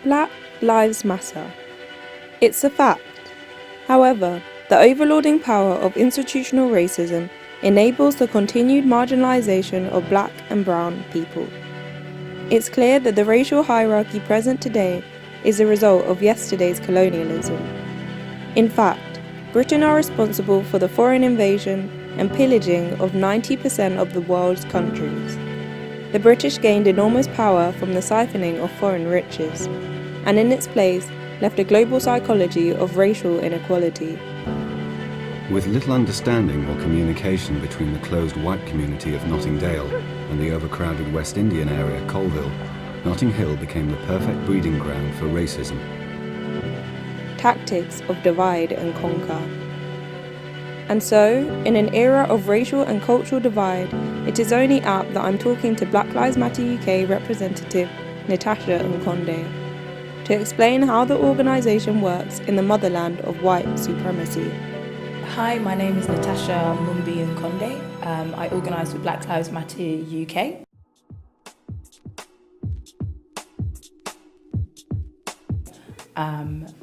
Black Lives Matter. It's a fact. However, the overlording power of institutional racism enables the continued marginalization of black and brown people. It's clear that the racial hierarchy present today is a result of yesterday's colonialism. In fact, Britain are responsible for the foreign invasion and pillaging of 90% of the world's countries. The British gained enormous power from the siphoning of foreign riches, and in its place left a global psychology of racial inequality. With little understanding or communication between the closed white community of Nottingdale and the overcrowded West Indian area Colville, Notting Hill became the perfect breeding ground for racism. Tactics of divide and conquer. And so, in an era of racial and cultural divide, it is only apt that I'm talking to Black Lives Matter UK representative Natasha Nkonde to explain how the organisation works in the motherland of white supremacy. Hi, my name is Natasha Nkonde. I organise with Black Lives Matter UK.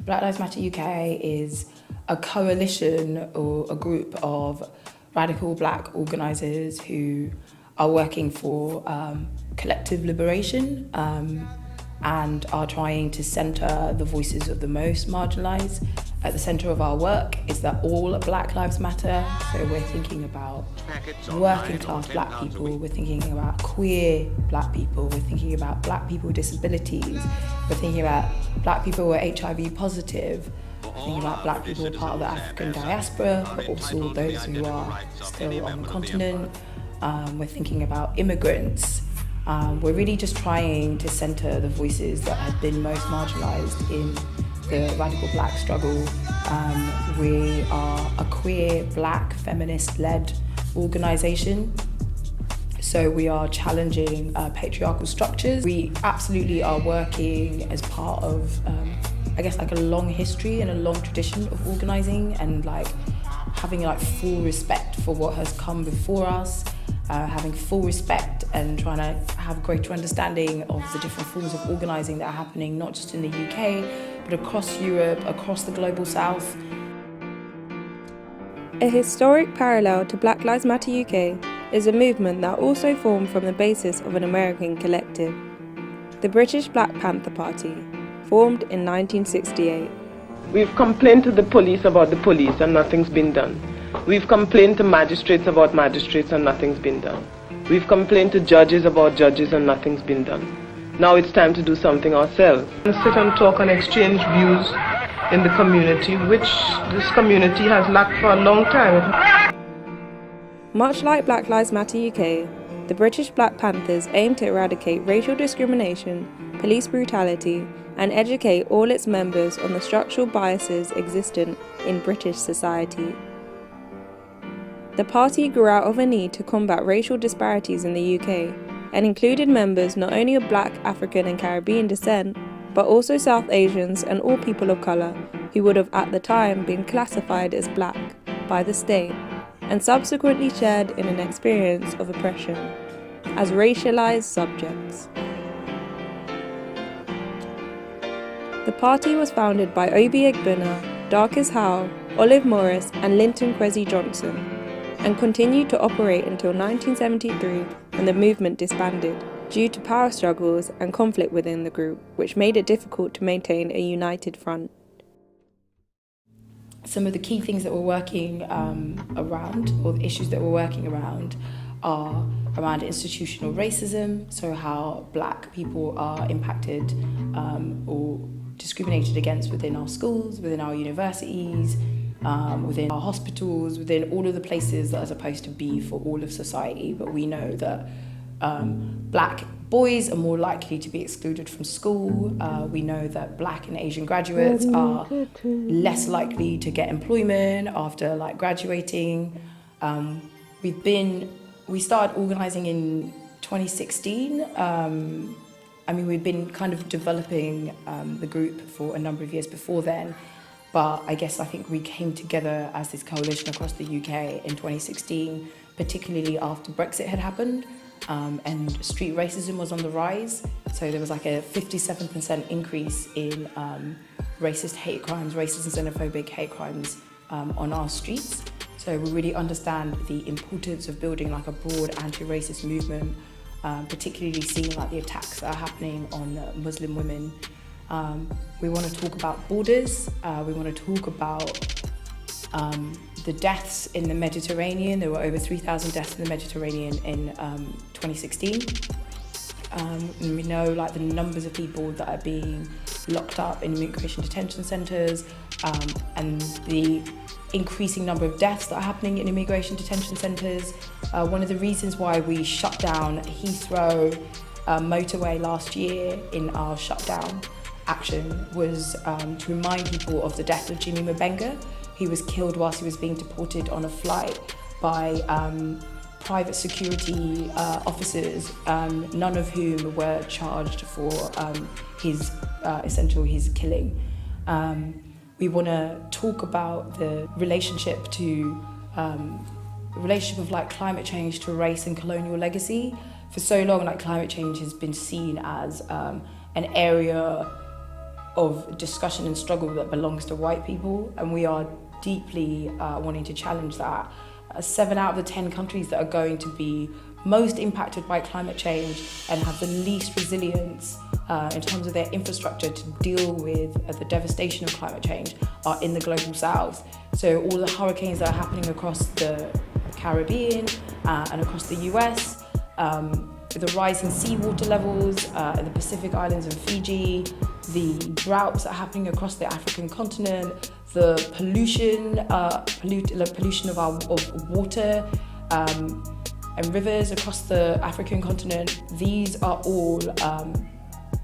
Black Lives Matter UK is a coalition or a group of radical black organisers who are working for collective liberation and are trying to centre the voices of the most marginalised. At the centre of our work is that all Black Lives Matter, so we're thinking about working class black people, we're thinking about queer black people, we're thinking about black people with disabilities, we're thinking about black people who are HIV positive, we're thinking about black people who are part of the African diaspora, but also those who are still on the continent. We're thinking about immigrants. We're really just trying to centre the voices that have been most marginalised in the radical black struggle. We are a queer, black, feminist-led organisation. So we are challenging patriarchal structures. We absolutely are working as part of, like a long history and a long tradition of organising and having full respect for what has come before us, having full respect and trying to have greater understanding of the different forms of organising that are happening, not just in the UK, but across Europe, across the global south. A historic parallel to Black Lives Matter UK is a movement that also formed from the basis of an American collective, the British Black Panther Party, formed in 1968. We've complained to the police about the police and nothing's been done. We've complained to magistrates about magistrates and nothing's been done. We've complained to judges about judges and nothing's been done. Now it's time to do something ourselves. And sit and talk and exchange views in the community, which this community has lacked for a long time. Much like Black Lives Matter UK, the British Black Panthers aim to eradicate racial discrimination, police brutality, and educate all its members on the structural biases existent in British society. The party grew out of a need to combat racial disparities in the UK and included members not only of Black, African and Caribbean descent, but also South Asians and all people of colour who would have at the time been classified as black by the state and subsequently shared in an experience of oppression as racialised subjects. The party was founded by Obi Egbuna, Darkis Howe, Olive Morris and Linton Kwesi Johnson, and continued to operate until 1973 when the movement disbanded due to power struggles and conflict within the group, which made it difficult to maintain a united front. Some of the key things that we're working around, or the issues that we're working around, are around institutional racism, so how black people are impacted or discriminated against within our schools, within our universities, within our hospitals, within all of the places that are supposed to be for all of society. But we know that black boys are more likely to be excluded from school. We know that black and Asian graduates are less likely to get employment after graduating. We started organising in 2016. We've been kind of developing the group for a number of years before then. But I think we came together as this coalition across the UK in 2016, particularly after Brexit had happened. and street racism was on the rise. So there was like a 57% increase in racist hate crimes, racist and xenophobic hate crimes on our streets. So we really understand the importance of building like a broad anti-racist movement, particularly seeing like the attacks that are happening on Muslim women. We want to talk about borders. We want to talk about the deaths in the Mediterranean. There were over 3,000 deaths in the Mediterranean in 2016. And we know like the numbers of people that are being locked up in immigration detention centres, and the increasing number of deaths that are happening in immigration detention centres. One of the reasons why we shut down Heathrow motorway last year in our shutdown action was to remind people of the death of Jimmy Mabenga. He was killed whilst he was being deported on a flight by private security officers, none of whom were charged for his killing. We want to talk about the relationship of like climate change to race and colonial legacy. For so long, like climate change has been seen as an area of discussion and struggle that belongs to white people, and we are deeply wanting to challenge that. 7 out of the 10 countries that are going to be most impacted by climate change and have the least resilience in terms of their infrastructure to deal with the devastation of climate change are in the global south. So all the hurricanes that are happening across the Caribbean and across the US, the rising seawater levels in the Pacific Islands and Fiji, the droughts that are happening across the African continent, the pollution of water and rivers across the African continent. These are all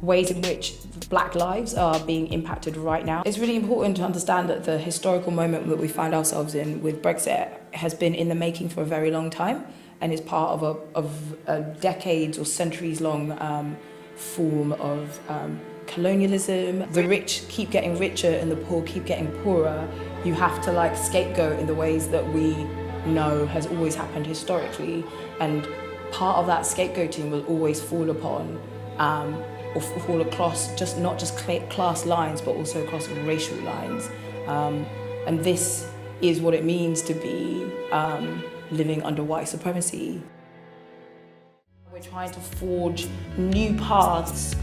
ways in which Black lives are being impacted right now. It's really important to understand that the historical moment that we find ourselves in with Brexit has been in the making for a very long time and is part of a decades or centuries long form of colonialism. The rich keep getting richer and the poor keep getting poorer. You have to like scapegoat in the ways that we know has always happened historically, and part of that scapegoating will always fall upon or fall across not just class lines but also across racial lines, and this is what it means to be living under white supremacy. We're trying to forge new paths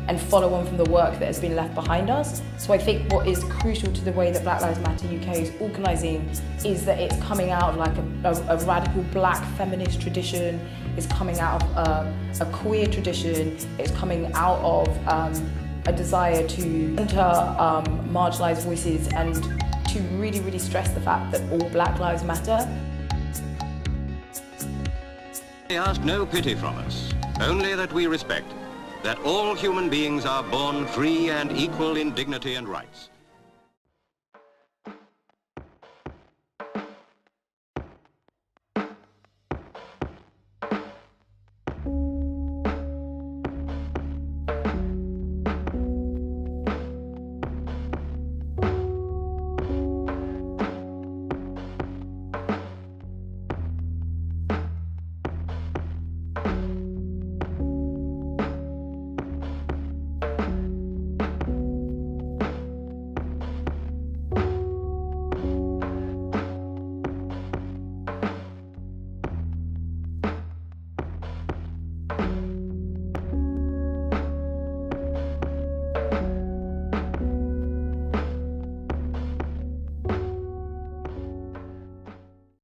and follow on from the work that has been left behind us. So I think what is crucial to the way that Black Lives Matter UK is organising is that it's coming out of like a radical Black feminist tradition, it's coming out of a queer tradition, it's coming out of a desire to enter marginalised voices and to really, really stress the fact that all Black lives matter. They ask no pity from us, only that we respect that all human beings are born free and equal in dignity and rights.